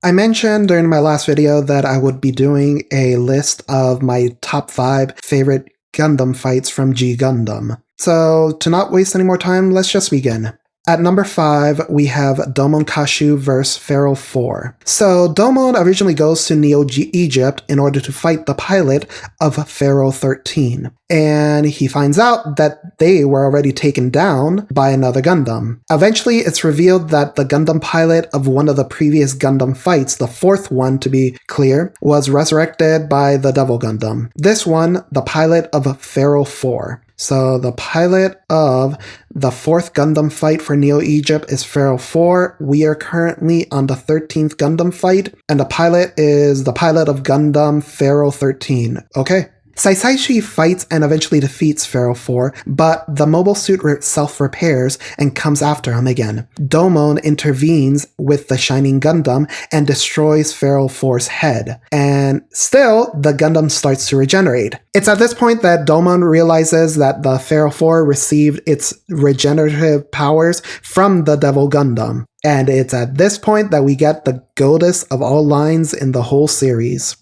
I mentioned during my last video that I would be doing a list of my top 5 favorite Gundam fights from G Gundam. So to not waste any more time, let's just begin. At number 5, we have Domon Kashu vs. Pharaoh 4. So Domon originally goes to Neo-Egypt in order to fight the pilot of Pharaoh 13. And he finds out that they were already taken down by another Gundam. Eventually, it's revealed that the Gundam pilot of one of the previous Gundam fights, the 4th one to be clear, was resurrected by the Devil Gundam. This one, the pilot of Pharaoh 4. So the pilot of the 4th Gundam fight for Neo-Egypt is Pharaoh 4. We are currently on the 13th Gundam fight, and the pilot is the pilot of Gundam Pharaoh 13. Okay. Saici fights and eventually defeats Pharaoh 4, but the mobile suit self-repairs and comes after him again. Domon intervenes with the Shining Gundam and destroys Pharaoh 4's head. And still, the Gundam starts to regenerate. It's at this point that Domon realizes that the Pharaoh 4 received its regenerative powers from the Devil Gundam. And it's at this point that we get the goatest of all lines in the whole series.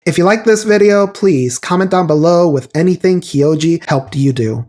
If you like this video, please comment down below with anything Kyoji helped you do.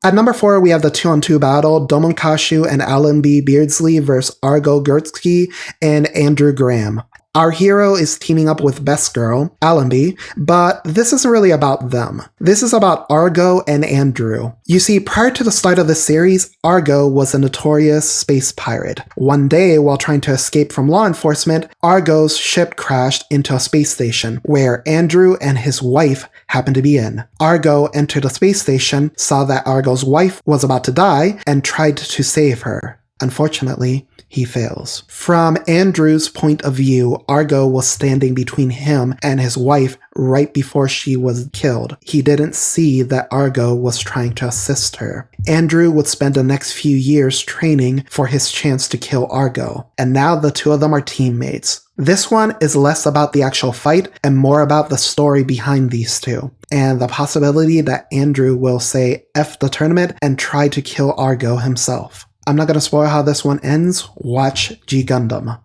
At number 4, we have the 2-on-2 battle, Domon Kashu and Allenby Beardsley vs. Argo Gertzky and Andrew Graham. Our hero is teaming up with Best Girl, Allenby, but this isn't really about them. This is about Argo and Andrew. You see, prior to the start of the series, Argo was a notorious space pirate. One day, while trying to escape from law enforcement, Argo's ship crashed into a space station, where Andrew and his wife happened to be in. Argo entered the space station, saw that Argo's wife was about to die, and tried to save her. Unfortunately, he fails. From Andrew's point of view, Argo was standing between him and his wife right before she was killed. He didn't see that Argo was trying to assist her. Andrew would spend the next few years training for his chance to kill Argo, and now the two of them are teammates. This one is less about the actual fight and more about the story behind these two, and the possibility that Andrew will say F the tournament and try to kill Argo himself. I'm not going to spoil how this one ends. Watch G Gundam.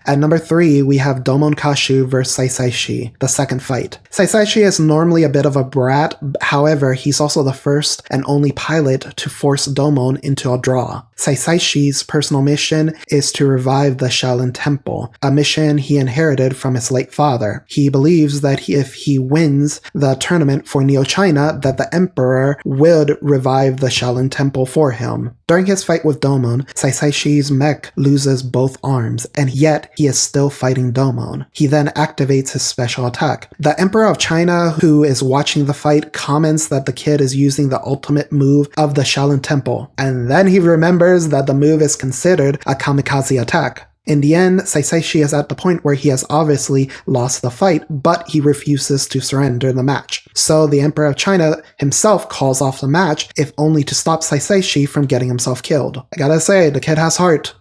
At number 3, we have Domon Kashu vs. Saici, the second fight. Saici is normally a bit of a brat, however, he's also the first and only pilot to force Domon into a draw. Saici's personal mission is to revive the Shaolin Temple, a mission he inherited from his late father. He believes that if he wins the tournament for Neo-China, that the Emperor would revive the Shaolin Temple for him. During his fight with Domon, Saici's mech loses both arms, and yet he is still fighting Domon. He then activates his special attack. The Emperor of China, who is watching the fight, comments that the kid is using the ultimate move of the Shaolin Temple, and then he remembers that the move is considered a kamikaze attack. In the end, Saici is at the point where he has obviously lost the fight, but he refuses to surrender the match. So the Emperor of China himself calls off the match, if only to stop Saici from getting himself killed. I gotta say, the kid has heart.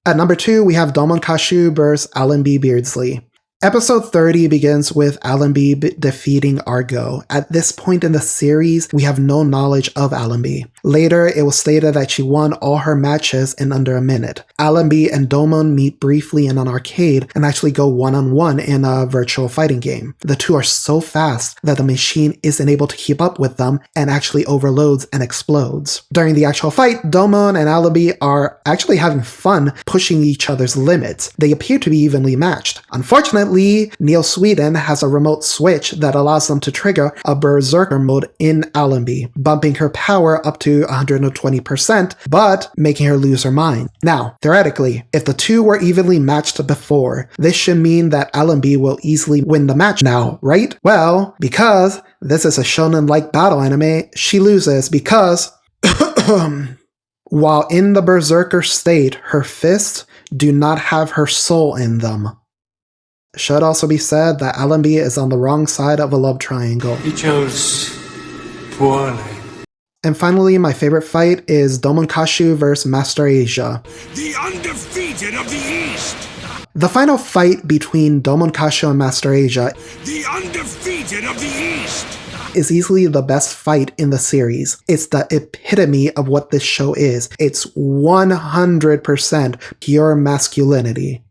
At number 2, we have Domon Kashu vs. Allenby Beardsley. Episode 30 begins with Allenby defeating Argo. At this point in the series, we have no knowledge of Allenby. Later, it was stated that she won all her matches in under a minute. Allenby and Domon meet briefly in an arcade and actually go one-on-one in a virtual fighting game. The two are so fast that the machine isn't able to keep up with them and actually overloads and explodes. During the actual fight, Domon and Allenby are actually having fun pushing each other's limits. They appear to be evenly matched. Unfortunately, Neo Sweden has a remote switch that allows them to trigger a Berserker mode in Allenby, bumping her power up to 120%, but making her lose her mind. Now, theoretically, if the two were evenly matched before, this should mean that Allenby will easily win the match now, right? Well, because this is a shonen-like battle anime, she loses because while in the Berserker state, her fists do not have her soul in them. Should also be said that Allenby is on the wrong side of a love triangle. He chose poorly. And finally, my favorite fight is Domon Kashu vs. Master Asia. The Undefeated of the East! The final fight between Domon Kasshu and Master Asia The Undefeated of the East! is easily the best fight in the series. It's the epitome of what this show is. It's 100% pure masculinity.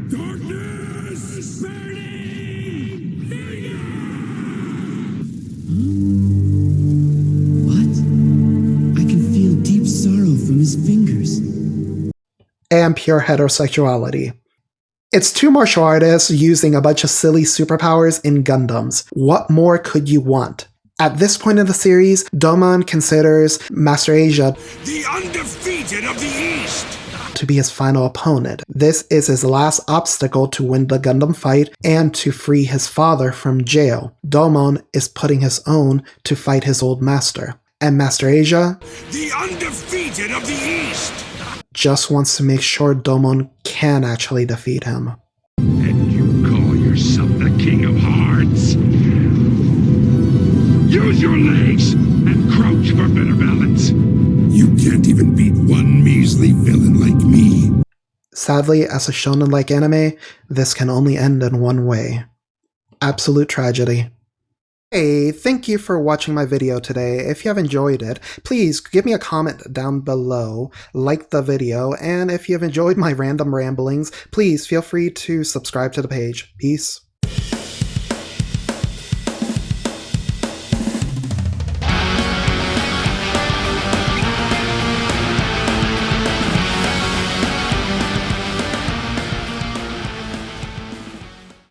Darkness burning! What? I can feel deep sorrow from his fingers. And pure heterosexuality. It's two martial artists using a bunch of silly superpowers in Gundams. What more could you want? At this point in the series, Domon considers Master Asia The Undefeated of the East! to be his final opponent. This is his last obstacle to win the Gundam fight and to free his father from jail. Domon is putting his own to fight his old master. And Master Asia The Undefeated of the East! just wants to make sure Domon can actually defeat him. And you call yourself the King of Hearts? Use your legs and crouch for better balance. You can't even beat one measly villain like me. Sadly, as a shonen-like anime, this can only end in one way. Absolute tragedy. Hey, thank you for watching my video today. If you have enjoyed it, please give me a comment down below, like the video, and if you have enjoyed my random ramblings, please feel free to subscribe to the page. Peace.